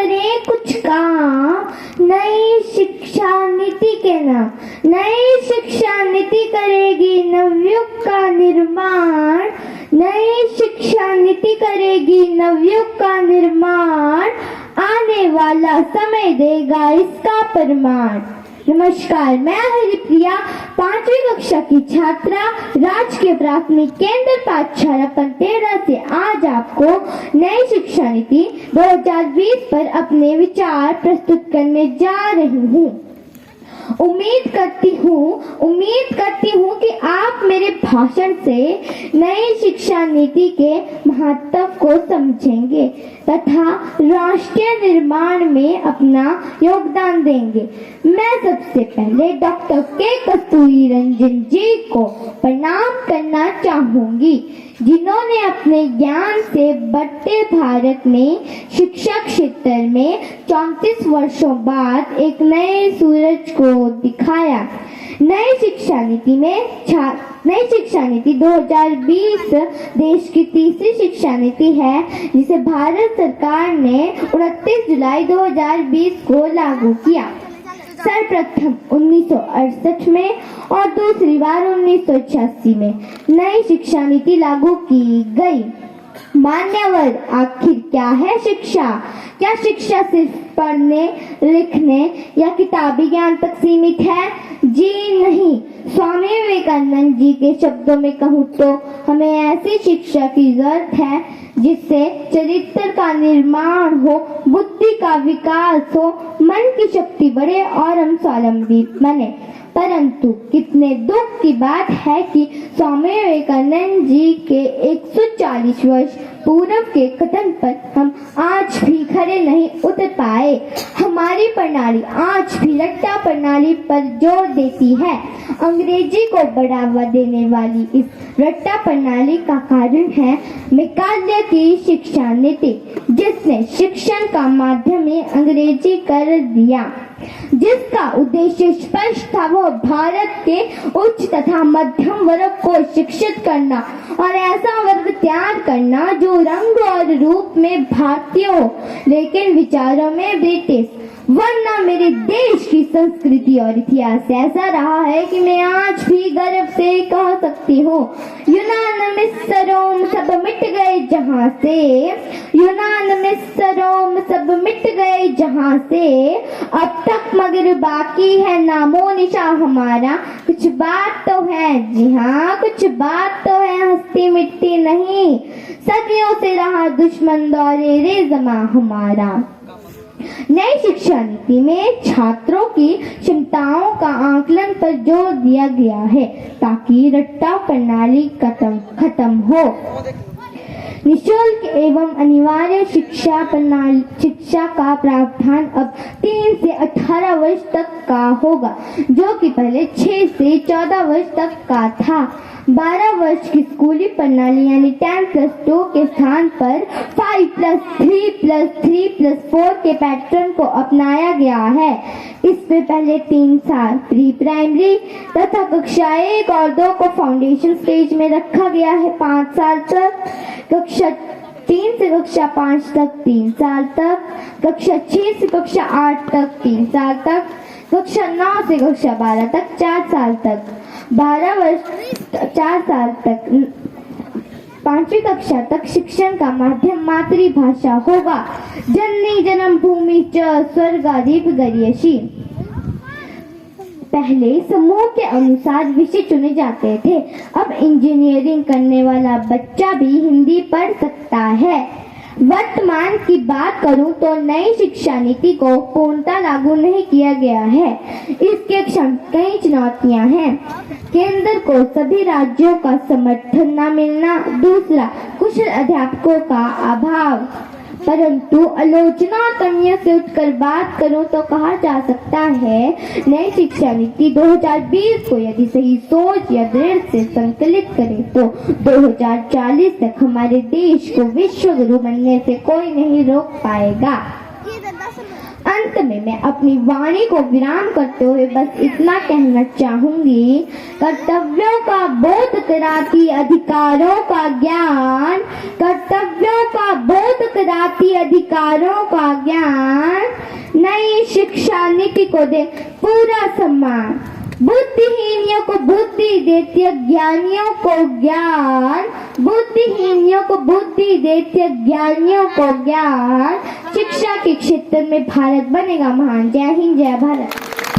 करें कुछ काम नई शिक्षा नीति के नाम। नई शिक्षा नीति करेगी नवयुग का निर्माण। नई शिक्षा नीति करेगी नवयुग का निर्माण। आने वाला समय देगा इसका प्रमाण। नमस्कार, मैं हरिप्रिया 5वीं कक्षा की छात्रा राजकीय प्राथमिक केंद्र पाठशाला पंतेरा से आज आपको नई शिक्षा नीति 2020 पर अपने विचार प्रस्तुत करने जा रही हूँ। उम्मीद करती हूँ कि आप मेरे भाषण से नई शिक्षा नीति के महत्व को समझेंगे तथा राष्ट्रीय निर्माण में अपना योगदान देंगे। मैं सबसे पहले डॉक्टर के कस्तूरी रंजन जी को प्रणाम करना चाहूंगी, जिन्होंने अपने ज्ञान से बढ़ते भारत में शिक्षा क्षेत्र में 34 वर्षों बाद एक नए सूरज को दिखाया। नई शिक्षा नीति 2020 देश की तीसरी शिक्षा नीति है, जिसे भारत सरकार ने 29 जुलाई 2020 को लागू किया। सर्वप्रथम 1968 में और दूसरी बार 1986 में नई शिक्षा नीति लागू की गई। मान्यवर, आखिर क्या है शिक्षा? क्या शिक्षा सिर्फ पढ़ने, लिखने या किताबी ज्ञान तक सीमित है? जी नहीं। स्वामी विवेकानंद जी के शब्दों में कहूँ तो हमें ऐसी शिक्षा की जरूरत है जिससे चरित्र का निर्माण हो, बुद्धि का विकास हो, मन की शक्ति बढ़े और हम स्वावलंबी बने। परंतु कितने दुख की बात है कि स्वामी विवेकानंद जी के 140 वर्ष पूर्व के कथन पर हम आज भी खड़े नहीं उतर पाए। हमारी प्रणाली आज भी रट्टा प्रणाली पर जोर देती है। अंग्रेजी को बढ़ावा देने वाली इस रट्टा प्रणाली का कारण है मैकाले की शिक्षा नीति, जिसने शिक्षण का माध्यम ही अंग्रेजी कर दिया। जिसका उद्देश्य स्पष्ट था, वो भारत के उच्च तथा मध्यम वर्ग को शिक्षित करना और ऐसा वर्ग तैयार करना जो रंग और रूप में भारतीय हो लेकिन विचारों में ब्रिटिश। वरना मेरे देश की संस्कृति और इतिहास ऐसा रहा है कि मैं आज भी गर्व से कह सकती हूँ, यूनान मिस्र रोम सब मिट गए जहाँ से, यूनान मिस्र रोम सब मिट गए जहाँ से, अब तक मगर बाकी है नामो निशा हमारा। कुछ बात तो है, जी हाँ कुछ बात तो है, हस्ती मिटती नहीं, सदियों से रहा दुश्मन दौरे रे जमा हमारा। नई शिक्षा नीति में छात्रों की क्षमताओं का आकलन पर जोर दिया गया है ताकि रट्टा प्रणाली खत्म हो। निःशुल्क एवं अनिवार्य शिक्षा का प्रावधान अब 3 से 18 वर्ष तक का होगा, जो कि पहले 6 से 14 वर्ष तक का था। 12 वर्ष की स्कूली प्रणाली यानी 10+2 के स्थान पर 5+3+3+4 के पैटर्न को अपनाया गया है। इसमें पहले 3 साल प्री प्राइमरी तथा कक्षा 1 और 2 को फाउंडेशन स्टेज में रखा गया है 5 साल तक, कक्षा 3 से कक्षा 5 तक 3 साल तक, कक्षा 6 से कक्षा 8 तक 3 साल तक, कक्षा 9 से कक्षा 12 तक 4 साल तक, 12 वर्ष 4 साल तक 5वीं कक्षा तक शिक्षण का माध्यम मातृभाषा होगा। जननी जन्म भूमि च स्वर्गादीप गरियसी। पहले समूह के अनुसार विषय चुने जाते थे, अब इंजीनियरिंग करने वाला बच्चा भी हिंदी पढ़ सकता है। वर्तमान की बात करूं तो नई शिक्षा नीति को पूर्णतः लागू नहीं किया गया है। इसके कई चुनौतियां हैं। केंद्र को सभी राज्यों का समर्थन न मिलना, दूसरा कुशल अध्यापकों का अभाव। परंतु आलोचना कमियों से उठकर बात करूं तो कहा जा सकता है नई शिक्षा नीति 2020 को यदि सही सोच या दृढ़ से संकलित करें तो 2040 तक हमारे देश को विश्व गुरु बनने से कोई नहीं रोक पाएगा। अंत में मैं अपनी वाणी को विराम करते हुए बस इतना कहना चाहूंगी, कर्तव्यों का बोध कराती अधिकारों का ज्ञान, कर्तव्यों का बोध कराती अधिकारों का ज्ञान, नई शिक्षा नीति को दे पूरा सम्मान, बुद्धिहीनियों को बुद्धि देती ज्ञानियों को ज्ञान, बुद्धिहीनियों को बुद्धि देती ज्ञानियों को ज्ञान। शिक्षा के क्षेत्र में भारत बनेगा महान। जय हिंद, जय भारत।